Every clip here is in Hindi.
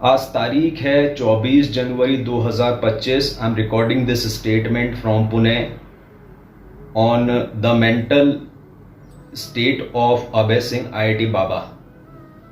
आज तारीख है 24 जनवरी 2025। I am recording this statement from Pune on the mental state of Abhay Singh IIT बाबा।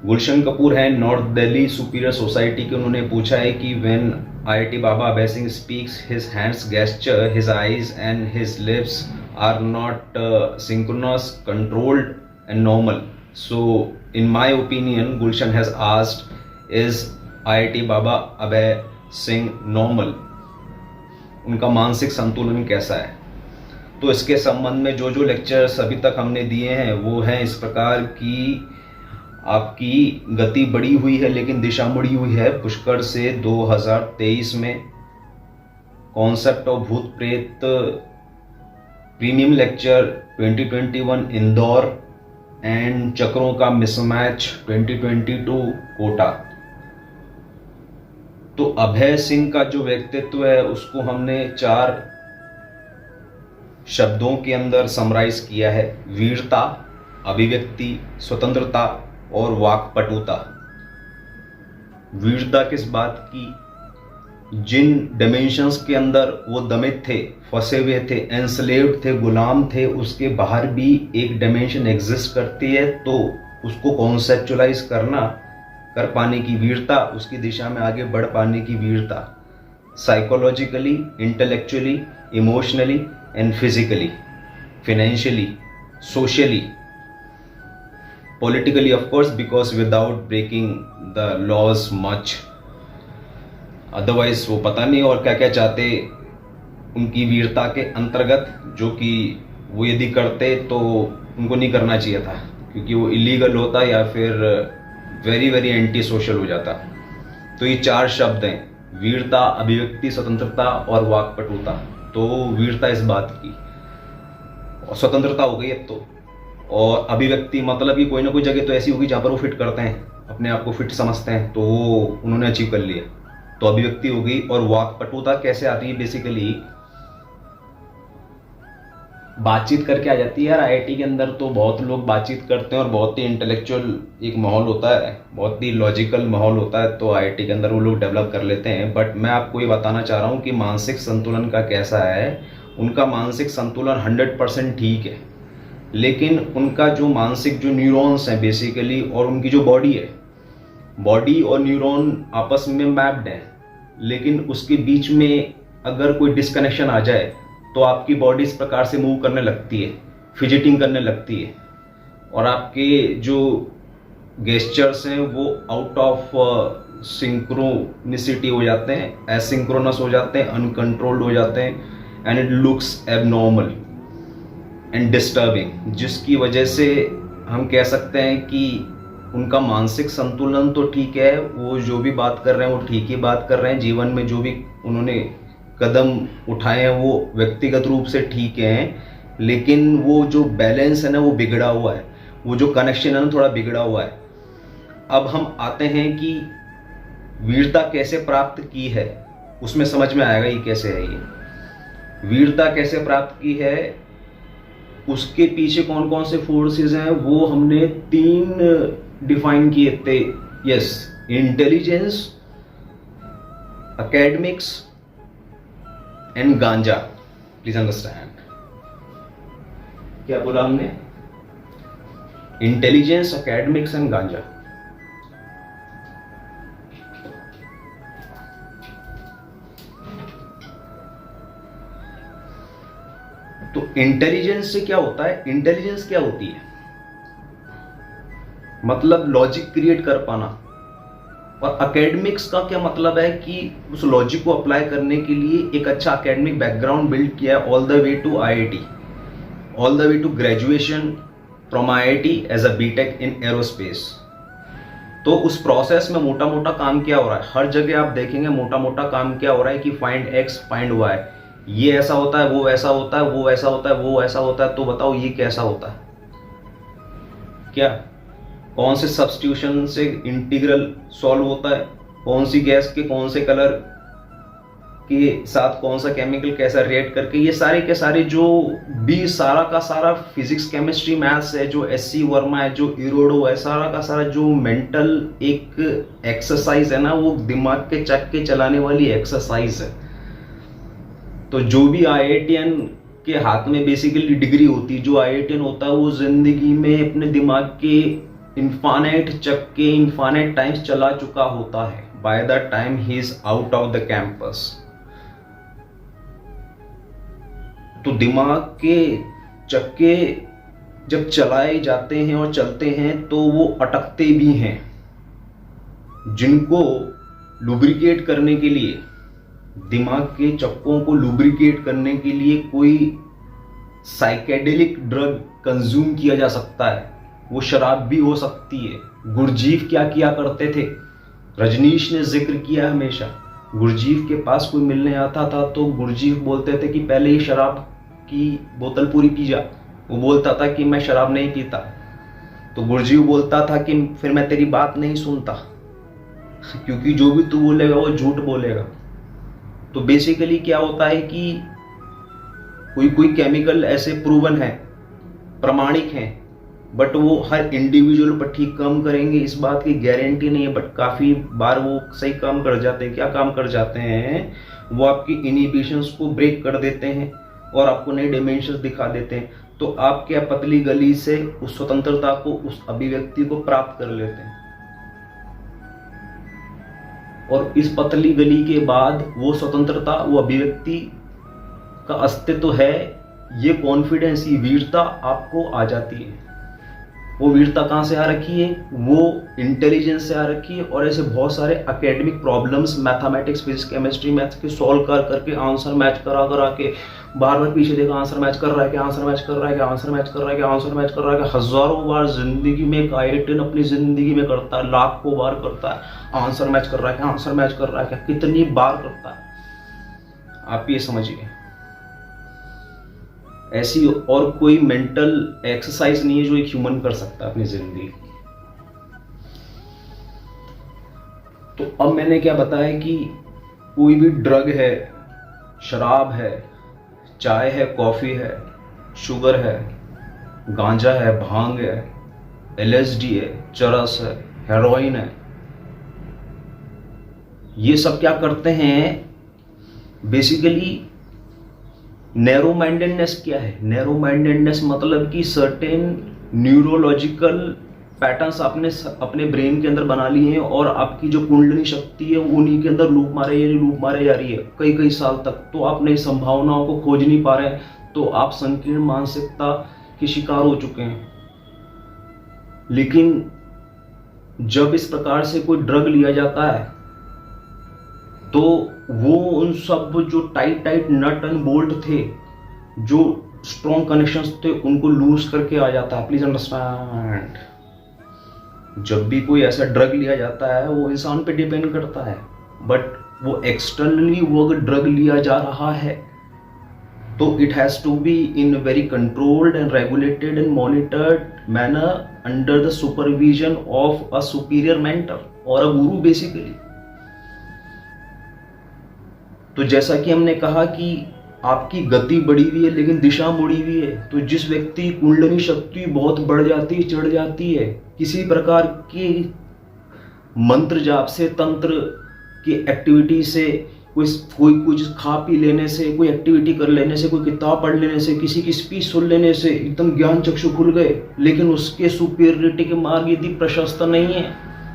गुलशन कपूर हैं नॉर्थ दिल्ली सुपीरियर सोसाइटी के। उन्होंने पूछा है कि when IIT Baba Abhay Singh speaks his hands gesture, his eyes and his lips are not synchronous, controlled and normal. So in my opinion, Gulshan has asked, is IIT Baba Abhay Singh normal? उनका मानसिक संतुलन कैसा है? तो इसके संबंध में जो जो लेक्चर्स अभी तक हमने दिए हैं वो हैं इस प्रकार की आपकी गति बढ़ी हुई है लेकिन दिशा मुड़ी हुई है पुष्कर से 2023 में। कॉन्सेप्ट ऑफ भूत प्रेत प्रीमियम लेक्चर 2021 इंदौर एंड चक्रों का मिसमैच 2022 कोटा। तो अभय सिंह का जो व्यक्तित्व है उसको हमने 4 शब्दों के अंदर समराइज किया है: वीरता, अभिव्यक्ति, स्वतंत्रता और वाक्पटुता। वीरता किस बात की? जिन डायमेंशंस के अंदर वो दमित थे, फंसे हुए थे, एंस्लेव्ड थे, गुलाम थे, उसके बाहर भी एक डायमेंशन एग्जिस्ट करती है, तो उसको कॉन्सेप्चुअलाइज कर पाने की वीरता, उसकी दिशा में आगे बढ़ पाने की वीरता, psychologically, intellectually, emotionally and physically, financially, socially, politically of course, because without breaking the laws much, otherwise वो पता नहीं और क्या क्या चाहते उनकी वीरता के अंतर्गत, जो कि वो यदि करते तो उनको नहीं करना चाहिए था क्योंकि वो इलीगल होता या फिर वेरी वेरी एंटी सोशल हो जाता। तो ये 4 शब्द हैं: वीरता, अभिव्यक्ति, स्वतंत्रता और वाक्पटुता। तो वीरता इस बात की, और स्वतंत्रता हो गई अब तो, और अभिव्यक्ति मतलब कि कोई ना कोई जगह तो ऐसी होगी जहाँ पर वो फिट करते हैं, अपने आप को फिट समझते हैं, तो वो उन्होंने अचीव कर लिया, तो अभिव्यक्ति हो गई। और वाक्पटुता कैसे आती है? बेसिकली बातचीत करके आ जाती है यार। IIT के अंदर तो बहुत लोग बातचीत करते हैं और बहुत ही इंटेलेक्चुअल एक माहौल होता है, बहुत ही लॉजिकल माहौल होता है, तो IIT के अंदर वो लोग डेवलप कर लेते हैं। बट मैं आपको ये बताना चाह रहा हूँ कि मानसिक संतुलन का कैसा है। उनका मानसिक संतुलन 100% ठीक है, लेकिन उनका जो मानसिक जो न्यूरॉन्स हैं बेसिकली, और उनकी जो बॉडी है, बॉडी और न्यूरॉन आपस में मैप्ड है, लेकिन उसके बीच में अगर कोई डिस्कनेक्शन आ जाए तो आपकी बॉडी इस प्रकार से मूव करने लगती है, फिजिटिंग करने लगती है, और आपके जो गेस्चर्स हैं वो आउट ऑफ सिंक्रोनिसिटी हो जाते हैं, एसिंक्रोनस हो जाते हैं, अनकंट्रोल्ड हो जाते हैं, and it looks abnormal and disturbing, जिसकी वजह से हम कह सकते हैं कि उनका मानसिक संतुलन तो ठीक है, वो जो भी बात कर रहे हैं वो ठीक ही बात कर रहे हैं, जीवन में जो भी उन्होंने कदम उठाए हैं वो व्यक्तिगत रूप से ठीक हैं, लेकिन वो जो बैलेंस है ना वो बिगड़ा हुआ है, वो जो कनेक्शन है ना थोड़ा बिगड़ा हुआ है। अब हम आते हैं कि वीरता कैसे प्राप्त की है, उसमें समझ में आएगा ये कैसे है। ये वीरता कैसे प्राप्त की है, उसके पीछे कौन कौन से फोर्सेस हैं वो हमने 3 डिफाइन किए थे। यस, इंटेलिजेंस, एकेडमिक्स एंड गांजा। प्लीज अंडरस्टैंड, क्या बोला हमने? इंटेलिजेंस, एकेडमिक्स एंड गांजा। तो इंटेलिजेंस से क्या होता है? इंटेलिजेंस क्या होती है? मतलब लॉजिक क्रिएट कर पाना। और एकेडमिक्स का क्या मतलब है कि उस लॉजिक को अप्लाई करने के लिए एक अच्छा एकेडमिक बैकग्राउंड बिल्ड किया all the way to IIT, all the way to graduation from IIT as a BTech in aerospace. तो उस प्रोसेस में मोटा मोटा काम क्या हो रहा है? हर जगह आप देखेंगे मोटा मोटा काम क्या हो रहा है कि फाइंड X, फाइंड Y, ये ऐसा होता है, वो ऐसा होता है, वो ऐसा होता है, वो ऐसा होता है, तो बताओ ये कैसा होता है? क्या कौन से सब्स्टिट्यूशन से इंटीग्रल सॉल्व होता है? कौन सी गैस के कौन से कलर के साथ कौन सा केमिकल कैसा रिएक्ट करके, ये सारे के सारे जो भी सारा का सारा फिजिक्स केमिस्ट्री मैथ्स है, जो SC वर्मा है, जो इरोडो है, सारा का सारा जो मेंटल एक एक्सरसाइज है ना, वो दिमाग के चक्के चलाने वाली एक्सरसाइज है। तो जो भी IITian के हाथ में बेसिकली डिग्री होती है, जो IITian होता है वो जिंदगी में अपने दिमाग के इनफाइनाइट चक्के इनफाइनाइट टाइम्स चला चुका होता है by the time he is out of the campus. तो दिमाग के चक्के जब चलाए जाते हैं और चलते हैं तो वो अटकते भी हैं, जिनको लुब्रिकेट करने के लिए, दिमाग के चक्कों को लुब्रिकेट करने के लिए कोई साइकेडेलिक ड्रग कंज्यूम किया जा सकता है। वो शराब भी हो सकती है। गुरजीफ क्या किया करते थे, रजनीश ने जिक्र किया हमेशा। गुरजीफ के पास कोई मिलने आता था तो गुरजीफ बोलते थे कि पहले ही शराब की बोतल पूरी पी जा। वो बोलता था कि मैं शराब नहीं पीता, तो गुरजीफ बोलता था कि फिर मैं तेरी बात नहीं सुनता, क्योंकि जो भी तू बोलेगा वो झूठ बोलेगा। तो बेसिकली क्या होता है कि कोई केमिकल ऐसे प्रूवन है, प्रमाणिक हैं, बट वो हर इंडिविजुअल पर ठीक काम करेंगे इस बात की गारंटी नहीं है, बट काफ़ी बार वो सही काम कर जाते हैं। क्या काम कर जाते हैं, वो आपकी इनिबिशंस को ब्रेक कर देते हैं और आपको नए डायमेंशंस दिखा देते हैं। तो आप क्या पतली गली से उस स्वतंत्रता को, उस अभिव्यक्ति को प्राप्त कर लेते हैं, और इस पतली गली के बाद वो स्वतंत्रता, वो अभिव्यक्ति का अस्तित्व है, ये कॉन्फिडेंस, ये वीरता आपको आ जाती है। वो वीरता कहाँ से आ रखी है, वो इंटेलिजेंस से आ रखी है। और ऐसे बहुत सारे academic problems mathematics, physics, chemistry, maths के सॉल्व कर करके, आंसर मैच करा करा के, बार बार पीछे देखा आंसर मैच कर रहा है, क्या आंसर मैच कर रहा है, क्या आंसर मैच कर रहा है, क्या आंसर मैच कर रहा है, हजारों बार जिंदगी में एक IITian अपनी जिंदगी में करता है, लाखों बार करता है, आंसर मैच कर रहा है, क्या आंसर मैच कर रहा है, क्या कितनी बार करता है। आप ये समझिए, ऐसी और कोई मेंटल एक्सरसाइज नहीं है जो एक ह्यूमन कर सकता है अपनी जिंदगी। तो अब मैंने क्या बताया कि कोई भी ड्रग है, शराब है, चाय है, कॉफी है, शुगर है, गांजा है, भांग है, LSD है, चरस है, हेरोइन है, ये सब क्या करते हैं बेसिकली। नैरो माइंडेडनेस क्या है, नैरो माइंडेडनेस मतलब कि सर्टेन न्यूरोलॉजिकल पैटर्न्स आपने अपने ब्रेन के अंदर बना लिए हैं, और आपकी जो कुंडलिनी शक्ति है उन्हीं के अंदर लूप मारे जा रही है कई कई साल तक। तो आप नई संभावनाओं को खोज नहीं पा रहे हैं, तो आप संकीर्ण मानसिकता के शिकार हो चुके हैं। लेकिन जब इस प्रकार से कोई ड्रग लिया जाता है तो वो उन सब जो टाइट नट एंड बोल्ट थे, जो स्ट्रॉन्ग कनेक्शंस थे, उनको लूज करके आ जाता है। प्लीज अंडरस्टैंड, जब भी कोई ऐसा ड्रग लिया जाता है वो इंसान पे डिपेंड करता है, बट वो एक्सटर्नली वो अगर ड्रग लिया जा रहा है तो it has to be in very controlled and regulated and monitored manner under the supervision of a superior mentor और अ गुरु बेसिकली। तो जैसा कि हमने कहा कि आपकी गति बढ़ी हुई है लेकिन दिशा मुड़ी हुई है, तो जिस व्यक्ति कुंडलिनी शक्ति बहुत बढ़ जाती है, चढ़ जाती है, किसी प्रकार की मंत्र जाप से, तंत्र की एक्टिविटी से, कोई कुछ खा पी लेने से, कोई एक्टिविटी कर लेने से, कोई किताब पढ़ लेने से, किसी की स्पीच सुन लेने से एकदम ज्ञान चक्षु खुल गए, लेकिन उसके सुपीरियरिटी के मार्ग यदि प्रशस्त नहीं है,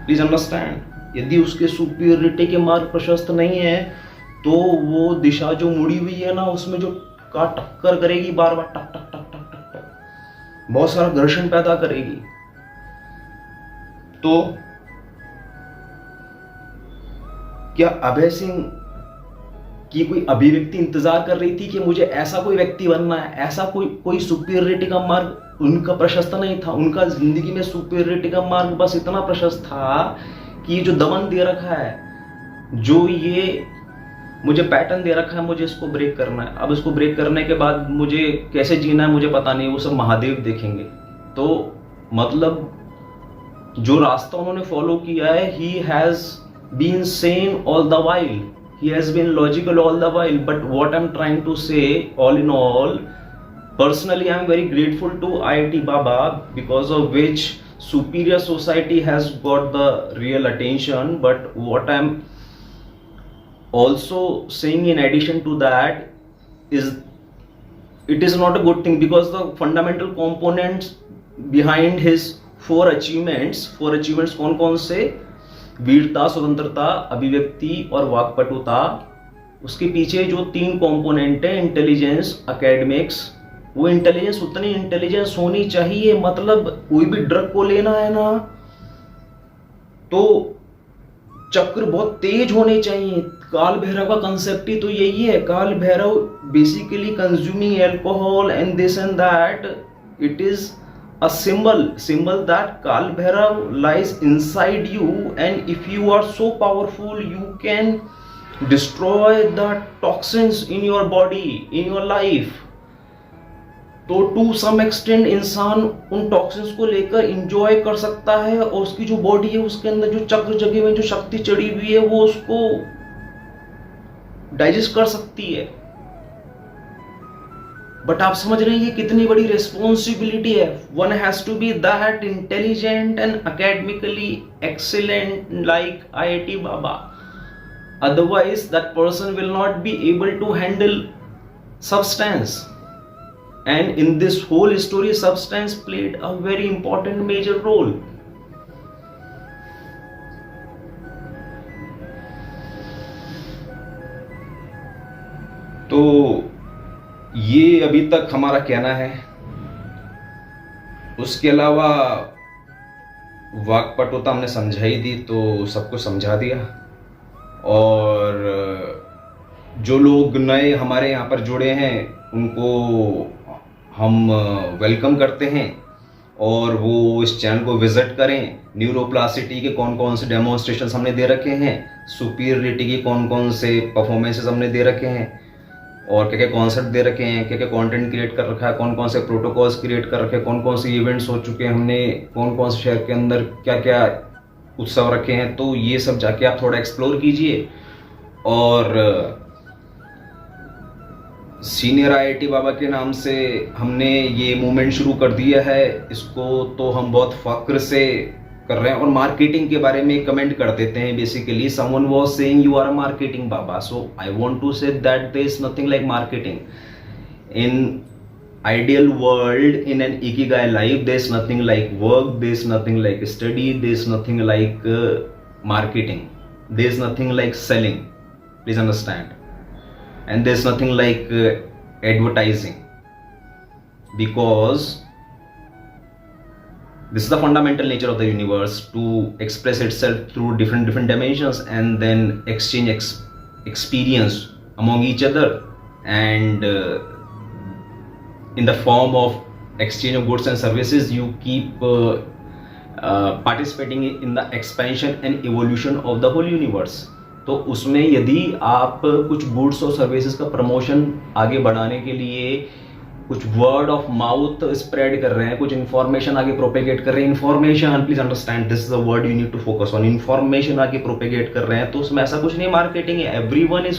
प्लीज अंडरस्टैंड, यदि उसके सुपीरियरिटी के मार्ग प्रशस्त नहीं है तो वो दिशा जो मुड़ी हुई है ना, उसमें जो का टक्कर करेगी, बार बार टक टक टक टक टक टक, बहुत सारा घर्षण पैदा करेगी। तो क्या अभय सिंह की कोई अभिव्यक्ति इंतजार कर रही थी कि मुझे ऐसा कोई व्यक्ति बनना है, ऐसा कोई सुपीरियरिटी का मार्ग उनका प्रशस्त नहीं था। उनका जिंदगी में सुपीरियरिटी का मार्ग बस इतना प्रशस्त था कि ये जो दमन दे रखा है, जो ये मुझे पैटर्न दे रखा है, मुझे इसको ब्रेक करना है। अब इसको ब्रेक करने के बाद मुझे कैसे जीना है मुझे पता नहीं, वो सब महादेव देखेंगे। तो मतलब जो रास्ता उन्होंने फॉलो किया है, he has been same all the while, he has been logical all the while. But what I'm trying to say, all in all, personally I'm very grateful to IIT Baba, because of which superior society has got the real attention. But what I'm also saying in addition to that is, it is not a good thing, because the fundamental components behind his four achievements कौन कौन से, वीरता, स्वतंत्रता, अभिव्यक्ति और वाक्पटुता, उसके पीछे जो तीन कंपोनेंट है, इंटेलिजेंस, एकेडमिक्स, वो इंटेलिजेंस उतनी इंटेलिजेंस होनी चाहिए, मतलब कोई भी ड्रग को लेना है ना तो चक्र बहुत तेज होने चाहिए। काल भैरव का कंसेप्ट ही तो यही है। काल Bhairav basically consuming alcohol and this and that, it is a symbol that Kal Bhairav lies inside you, and if you are so powerful you can destroy the toxins in your body, in your life. तो टू सम एक्सटेंट इंसान उन टॉक्सिन्स को लेकर इंजॉय कर सकता है, और उसकी जो बॉडी है उसके अंदर जो चक्र जगे हुए, जो शक्ति चढ़ी हुई है, वो उसको डाइजेस्ट कर सकती है। बट आप समझ रहे हैं ये कितनी बड़ी रिस्पॉन्सिबिलिटी है। One has to be that intelligent and academically excellent like IIT Baba, otherwise that person will not be able to handle substance. And in this whole story, substance played a very important major role. तो ये अभी तक हमारा कहना है। उसके अलावा वाक्पटुता हमने समझाई दी, तो सबको समझा दिया। और जो लोग नए हमारे यहाँ पर जुड़े हैं उनको हम वेलकम करते हैं, और वो इस चैनल को विजिट करें। न्यूरोप्लासिटी के कौन कौन से डेमोन्स्ट्रेशन हमने दे रखे हैं, सुपीरियरिटी के कौन कौन से परफॉर्मेंसेस हमने दे रखे हैं, और क्या क्या कॉन्सेप्ट दे रखे हैं, क्या क्या कंटेंट क्रिएट कर रखा है, कौन कौन से प्रोटोकॉल्स क्रिएट कर रखे हैं, कौन कौन से इवेंट्स हो चुके हैं हमने, कौन कौन से शहर के अंदर क्या क्या उत्सव रखे हैं, तो ये सब जाके आप थोड़ा एक्सप्लोर कीजिए। और सीनियर IIT बाबा के नाम से हमने ये मूवमेंट शुरू कर दिया है, इसको तो हम बहुत फक्र से कर रहे हैं। और मार्केटिंग के बारे में कमेंट कर देते हैं। Basically someone was saying you are a marketing baba, so I want to say that there is nothing like marketing in ideal world. In an ikigai life there is nothing like work, there is nothing like study, there is nothing like marketing, there is nothing like selling, please understand, and there is nothing like advertising, because this is the fundamental nature of the universe, to express itself through different dimensions and then exchange experience among each other, and in the form of exchange of goods and services you keep participating in the expansion and evolution of the whole universe. तो उसमें यदि आप कुछ गुड्स और सर्विसेज का प्रमोशन आगे बढ़ाने के लिए कुछ वर्ड ऑफ माउथ स्प्रेड कर रहे हैं, कुछ इन्फॉर्मेशन आगे प्रोपेगेट कर रहे हैं, information, please understand this is the word you need to focus on, information आगे प्रोपेगेट कर रहे हैं, तो उसमें ऐसा कुछ नहीं मार्केटिंग है। Everyone is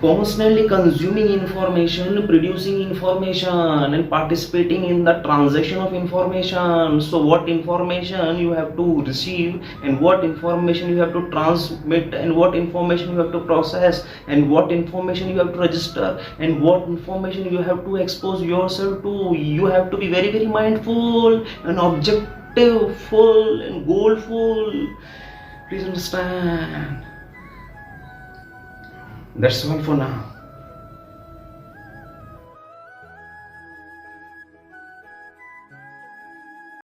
constantly consuming information, producing information and participating in the transaction of information. So what information you have to receive, and what information you have to transmit, and what information you have to process, and what information you have to register, and what information you have to expose yourself to. You have to be very, very mindful and objectiveful and goalful. Please understand. That's all for now.